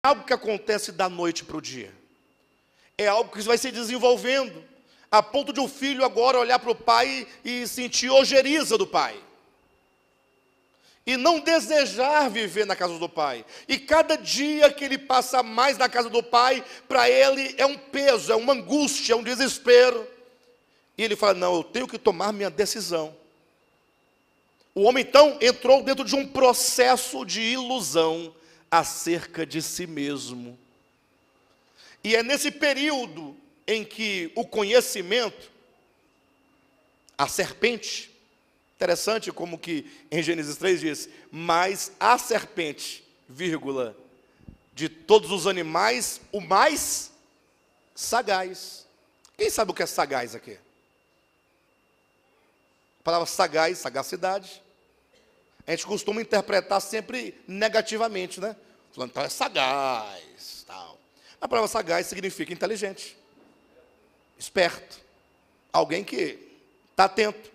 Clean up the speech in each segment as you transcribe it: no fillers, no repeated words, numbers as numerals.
algo que acontece da noite para o dia. É algo que vai se desenvolvendo, a ponto de um filho agora olhar para o pai e sentir ojeriza do pai. E não desejar viver na casa do pai. E cada dia que ele passa mais na casa do pai, para ele é um peso, é uma angústia, é um desespero. E ele fala, não, eu tenho que tomar minha decisão. O homem então entrou dentro de um processo de ilusão acerca de si mesmo. E é nesse período em que o conhecimento, a serpente, interessante como que em Gênesis 3 diz, mas a serpente, vírgula, de todos os animais, o mais sagaz. Quem sabe o que é sagaz aqui? A palavra sagaz, sagacidade, a gente costuma interpretar sempre negativamente, né? Falando, então é sagaz, tal. A palavra sagaz significa inteligente, esperto, alguém que está atento.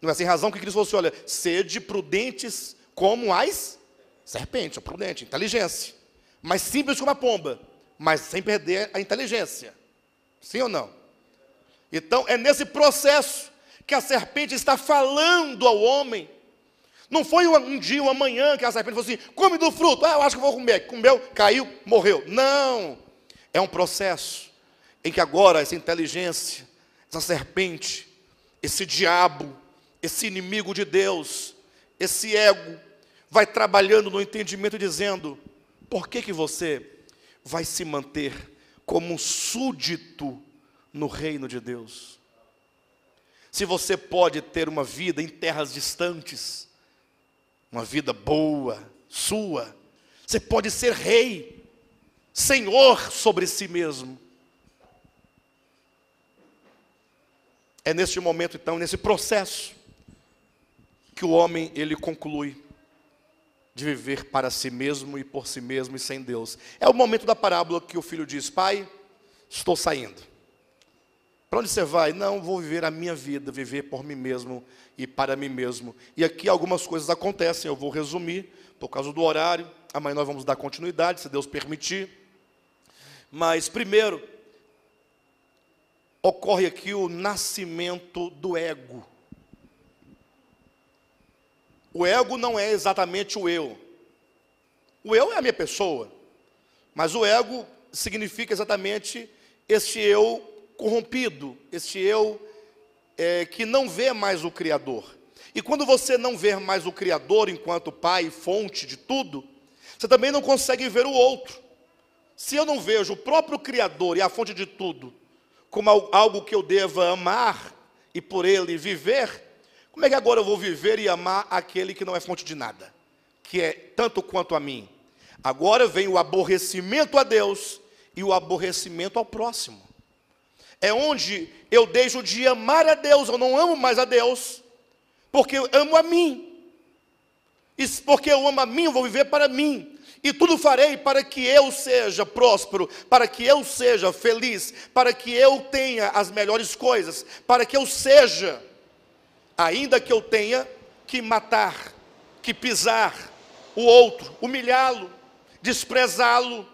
Não é sem razão que Cristo falou assim, olha, sede prudentes como as serpentes, é prudente, inteligência. Mas simples como a pomba, mas sem perder a inteligência. Sim ou não? Então, é nesse processo que a serpente está falando ao homem. Não foi um dia, uma manhã que a serpente falou assim, come do fruto, eu acho que vou comer. Comeu, caiu, morreu. Não, é um processo em que agora essa inteligência, essa serpente, esse diabo, esse inimigo de Deus, esse ego, vai trabalhando no entendimento dizendo, por que você vai se manter como um súdito no reino de Deus? Se você pode ter uma vida em terras distantes, uma vida boa, sua, você pode ser rei, senhor sobre si mesmo. É neste momento então, nesse processo, que o homem, ele conclui de viver para si mesmo e por si mesmo e sem Deus. É o momento da parábola que o filho diz, pai, estou saindo. Para onde você vai? Não, vou viver a minha vida, viver por mim mesmo e para mim mesmo. E aqui algumas coisas acontecem, eu vou resumir, por causa do horário. Amanhã nós vamos dar continuidade, se Deus permitir. Mas primeiro, ocorre aqui o nascimento do ego. O ego não é exatamente o eu. O eu é a minha pessoa. Mas o ego significa exatamente este eu corrompido, este eu que não vê mais o Criador. E quando você não vê mais o Criador enquanto pai e fonte de tudo, você também não consegue ver o outro. Se eu não vejo o próprio Criador e a fonte de tudo como algo que eu deva amar e por ele viver, como é que agora eu vou viver e amar aquele que não é fonte de nada, que é tanto quanto a mim? Agora vem o aborrecimento a Deus e o aborrecimento ao próximo. É onde eu deixo de amar a Deus, eu não amo mais a Deus, porque eu amo a mim. E porque eu amo a mim, eu vou viver para mim. E tudo farei para que eu seja próspero, para que eu seja feliz, para que eu tenha as melhores coisas, para que eu seja, ainda que eu tenha que matar, que pisar o outro, humilhá-lo, desprezá-lo.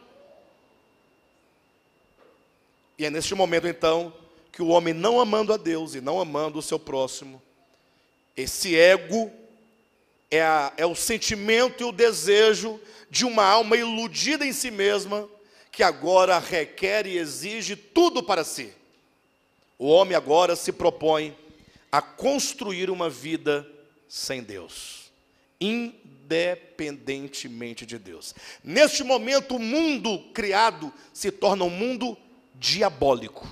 E é neste momento então, que o homem não amando a Deus e não amando o seu próximo, esse ego é o sentimento e o desejo de uma alma iludida em si mesma, que agora requer e exige tudo para si. O homem agora se propõe a construir uma vida sem Deus, independentemente de Deus. Neste momento, o mundo criado se torna um mundo diabólico.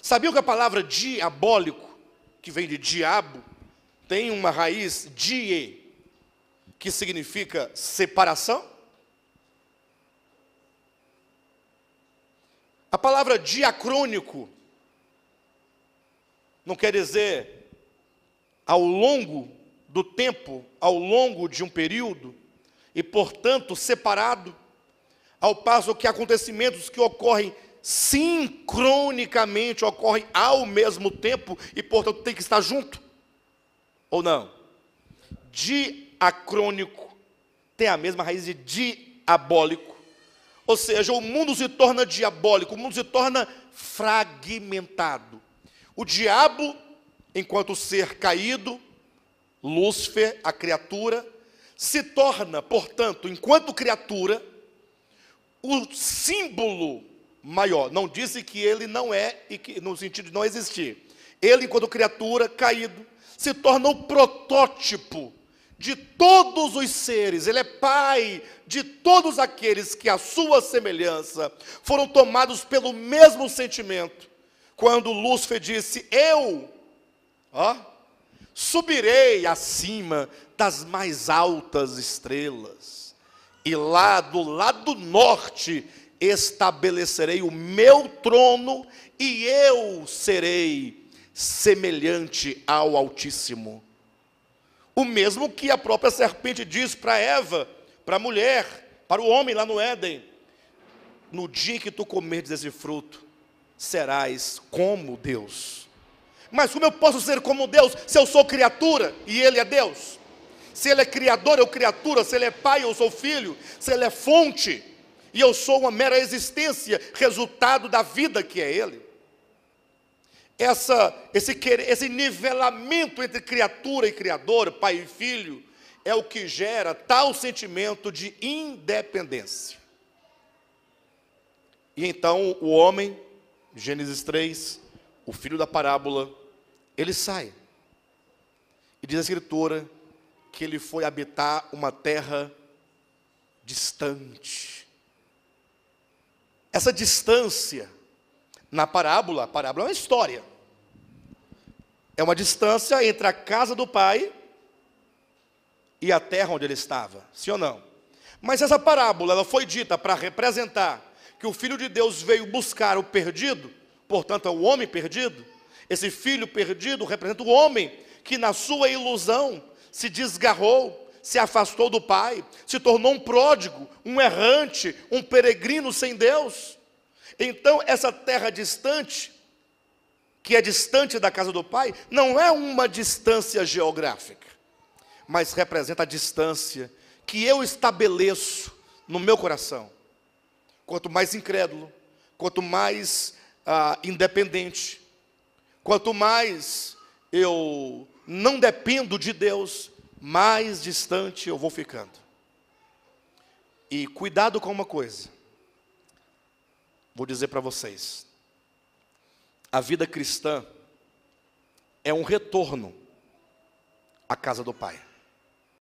Sabia que a palavra diabólico, que vem de diabo, tem uma raiz die, que significa separação? A palavra diacrônico não quer dizer ao longo do tempo, ao longo de um período, e portanto separado, ao passo que acontecimentos que ocorrem sincronicamente, ocorrem ao mesmo tempo, e portanto tem que estar junto, ou não? Diacrônico tem a mesma raiz de diabólico, Ou seja, o mundo se torna diabólico, o mundo se torna fragmentado. O diabo, enquanto ser caído, Lúcifer, a criatura, se torna, portanto, enquanto criatura, o símbolo maior. Não disse que ele não é, e que, no sentido de não existir. Ele, enquanto criatura, caído, se torna o protótipo de todos os seres. Ele é pai de todos aqueles que, à sua semelhança, foram tomados pelo mesmo sentimento. Quando Lúcifer disse, subirei acima das mais altas estrelas, e lá do lado norte estabelecerei o meu trono, e eu serei semelhante ao Altíssimo. O mesmo que a própria serpente diz para Eva, para a mulher, para o homem lá no Éden: no dia que tu comerdes esse fruto, serás como Deus. Mas como eu posso ser como Deus, se eu sou criatura e Ele é Deus? Se Ele é criador, eu criatura. Se Ele é pai, eu sou filho. Se Ele é fonte, e eu sou uma mera existência, resultado da vida que é Ele. Esse nivelamento entre criatura e criador, pai e filho, é o que gera tal sentimento de independência. E então o homem, Gênesis 3, o filho da parábola, ele sai. E diz a Escritura que ele foi habitar uma terra distante. Essa distância, na parábola, a parábola é uma história. É uma distância entre a casa do pai e a terra onde ele estava, sim ou não? Mas essa parábola, ela foi dita para representar que o Filho de Deus veio buscar o perdido, portanto é o homem perdido. Esse filho perdido representa o homem que na sua ilusão se desgarrou, se afastou do pai, se tornou um pródigo, um errante, um peregrino sem Deus. Então essa terra distante, que é distante da casa do pai, não é uma distância geográfica, mas representa a distância que eu estabeleço no meu coração. Quanto mais incrédulo, quanto mais independente, quanto mais eu não dependo de Deus, mais distante eu vou ficando. E cuidado com uma coisa, vou dizer para vocês: a vida cristã é um retorno à casa do Pai.